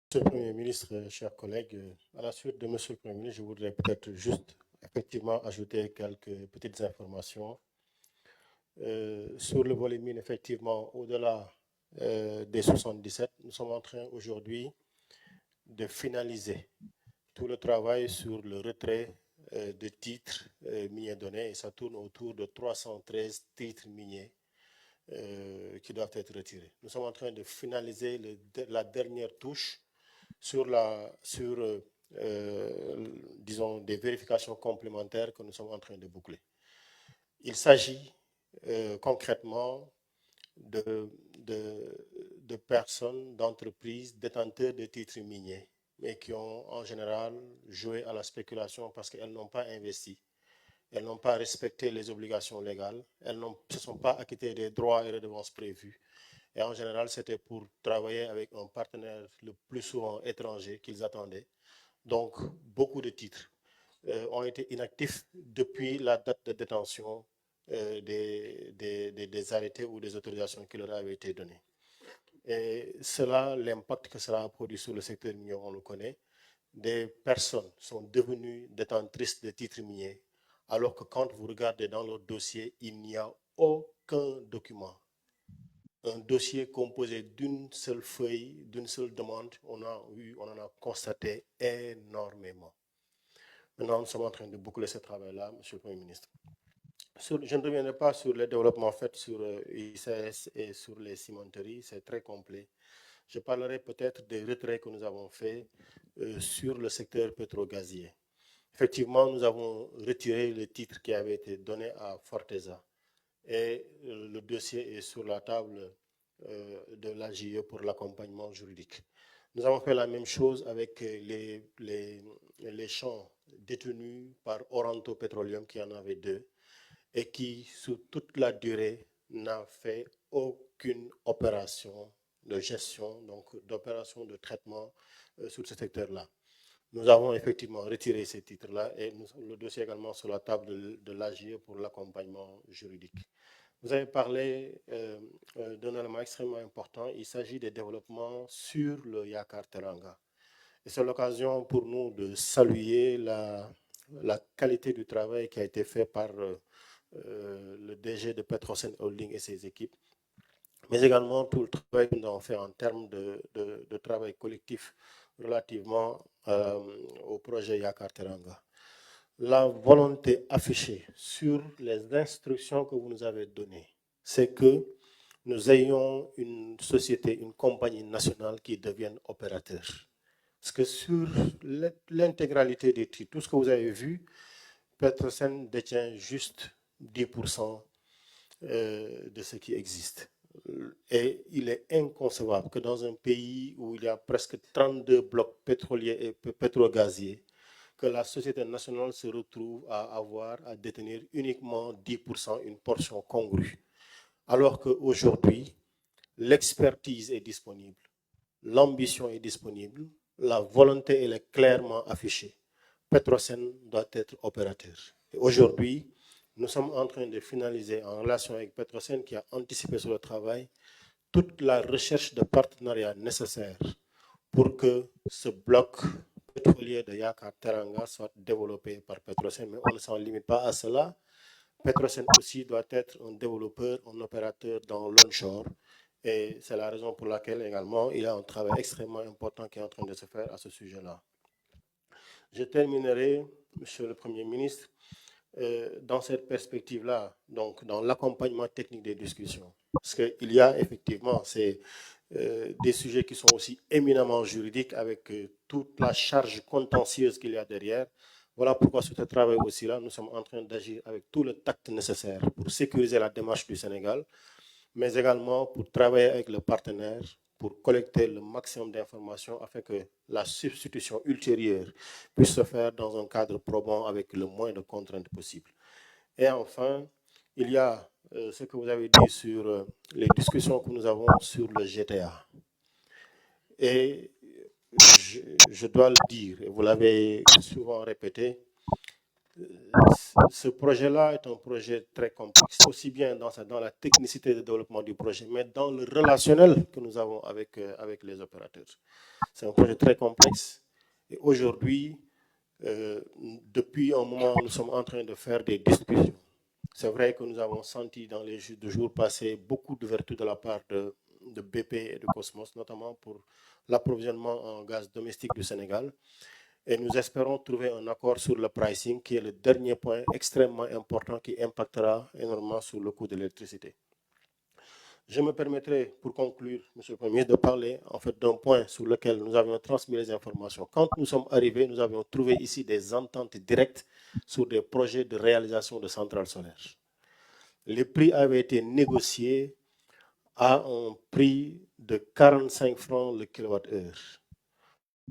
Monsieur le Premier ministre, chers collègues, à la suite de Monsieur le Premier ministre, je voudrais peut-être juste effectivement ajouter quelques petites informations. Sur le volet mine, effectivement, au-delà des 77, nous sommes en train aujourd'hui de finaliser tout le travail sur le retrait de titres miniers donnés et ça tourne autour de 313 titres miniers qui doivent être retirés. Nous sommes en train de finaliser la dernière touche sur disons, des vérifications complémentaires que nous sommes en train de boucler. Il s'agit concrètement de, de personnes, d'entreprises détenteurs de titres miniers, mais qui ont en général joué à la spéculation parce qu'elles n'ont pas investi, elles n'ont pas respecté les obligations légales, elles ne se sont pas acquittées des droits et redevances prévus. Et en général, c'était pour travailler avec un partenaire le plus souvent étranger qu'ils attendaient. Donc, beaucoup de titres ont été inactifs depuis la date de détention des arrêtés ou des autorisations qui leur avaient été données. Et cela, l'impact que cela a produit sur le secteur minier, on le connaît. Des personnes sont devenues détentrices de titres miniers, alors que quand vous regardez dans leur dossier, il n'y a aucun document. Un dossier composé d'une seule feuille, d'une seule demande, on en a constaté énormément. Maintenant, nous sommes en train de boucler ce travail-là, Monsieur le Premier ministre. Je ne reviendrai pas sur les développements faits sur ICS et sur les cimenteries, c'est très complet. Je parlerai peut-être des retraits que nous avons faits sur le secteur pétro-gazier. Effectivement, nous avons retiré le titre qui avait été donné à Forteza et le dossier est sur la table de l'AGE pour l'accompagnement juridique. Nous avons fait la même chose avec les champs détenus par Oranto Petroleum, qui en avait deux, et qui, sous toute la durée, n'a fait aucune opération de gestion, donc d'opération de traitement sur ce secteur-là. Nous avons effectivement retiré ces titres-là et le dossier également sur la table de l'AGE pour l'accompagnement juridique. Vous avez parlé d'un élément extrêmement important. Il s'agit des développements sur le Yakar Teranga. Et c'est l'occasion pour nous de saluer la qualité du travail qui a été fait par le DG de Petrosen Holding et ses équipes, mais également tout le travail que nous avons fait en termes de travail collectif relativement au projet Yakar Teranga. La volonté affichée sur les instructions que vous nous avez données, c'est que nous ayons une société, une compagnie nationale qui devienne opérateur. Parce que sur l'intégralité des titres, tout ce que vous avez vu, Petrosen détient juste 10% de ce qui existe. Et il est inconcevable que dans un pays où il y a presque 32 blocs pétroliers et pétrogaziers, que la société nationale se retrouve à détenir uniquement 10%, une portion congrue. Alors qu'aujourd'hui, l'expertise est disponible, l'ambition est disponible, la volonté elle est clairement affichée. Petrosen doit être opérateur. Et aujourd'hui, nous sommes en train de finaliser en relation avec Petrosen qui a anticipé sur le travail toute la recherche de partenariat nécessaire pour que ce bloc pétrolier de Yakar Teranga soit développé par Petrosen, mais on ne s'en limite pas à cela. Petrosen aussi doit être un développeur, un opérateur dans l'onshore. Et c'est la raison pour laquelle également il y a un travail extrêmement important qui est en train de se faire à ce sujet-là. Je terminerai, Monsieur le Premier ministre, dans cette perspective-là, donc dans l'accompagnement technique des discussions. Parce qu'il y a effectivement des sujets qui sont aussi éminemment juridiques avec toute la charge contentieuse qu'il y a derrière. Voilà pourquoi sur ce travail aussi-là, nous sommes en train d'agir avec tout le tact nécessaire pour sécuriser la démarche du Sénégal, mais également pour travailler avec le partenaire, pour collecter le maximum d'informations afin que la substitution ultérieure puisse se faire dans un cadre probant avec le moins de contraintes possibles. Et enfin, il y a ce que vous avez dit sur les discussions que nous avons sur le GTA. Et je dois le dire, et vous l'avez souvent répété, Ce projet-là est un projet très complexe, aussi bien dans la technicité de développement du projet, mais dans le relationnel que nous avons avec les opérateurs. C'est un projet très complexe. Et aujourd'hui, depuis un moment, nous sommes en train de faire des discussions. C'est vrai que nous avons senti dans les jours passés beaucoup d'ouverture de la part de BP et de Cosmos, notamment pour l'approvisionnement en gaz domestique du Sénégal. Et nous espérons trouver un accord sur le pricing, qui est le dernier point extrêmement important qui impactera énormément sur le coût de l'électricité. Je me permettrai, pour conclure, Monsieur le Premier ministre, de parler en fait d'un point sur lequel nous avions transmis les informations. Quand nous sommes arrivés, nous avions trouvé ici des ententes directes sur des projets de réalisation de centrales solaires. Les prix avaient été négociés à un prix de 45 francs le kilowattheure.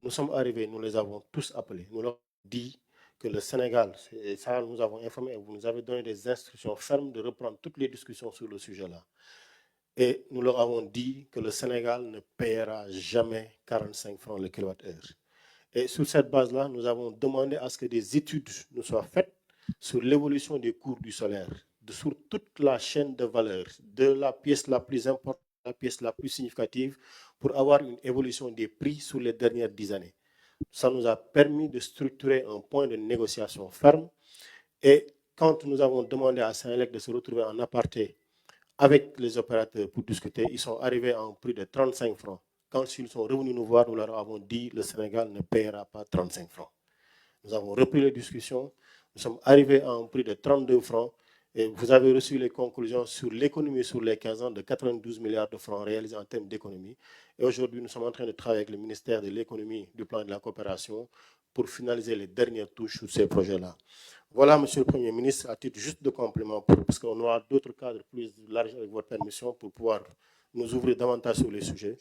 Nous sommes arrivés, nous les avons tous appelés, nous leur avons dit que le Sénégal, et ça nous avons informé, vous nous avez donné des instructions fermes de reprendre toutes les discussions sur le sujet-là. Et nous leur avons dit que le Sénégal ne paiera jamais 45 francs le kilowattheure. Et sur cette base-là, nous avons demandé à ce que des études nous soient faites sur l'évolution des cours du solaire, sur toute la chaîne de valeur, de la pièce la plus importante à la pièce la plus significative, pour avoir une évolution des prix sur les dernières 10 années. Ça nous a permis de structurer un point de négociation ferme. Et quand nous avons demandé à Saint-Lec de se retrouver en aparté avec les opérateurs pour discuter, ils sont arrivés à un prix de 35 francs. Quand ils sont revenus nous voir, nous leur avons dit que le Sénégal ne paiera pas 35 francs. Nous avons repris les discussions, nous sommes arrivés à un prix de 32 francs et vous avez reçu les conclusions sur l'économie sur les 15 ans de 92 milliards de francs réalisés en termes d'économie. Et aujourd'hui, nous sommes en train de travailler avec le ministère de l'économie, du plan de la coopération pour finaliser les dernières touches sur ces projets-là. Voilà, Monsieur le Premier ministre, à titre juste de complément, parce qu'on aura d'autres cadres plus larges avec votre permission pour pouvoir nous ouvrir davantage sur les sujets.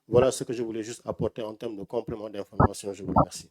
Voilà ce que je voulais juste apporter en termes de complément d'information. Je vous remercie.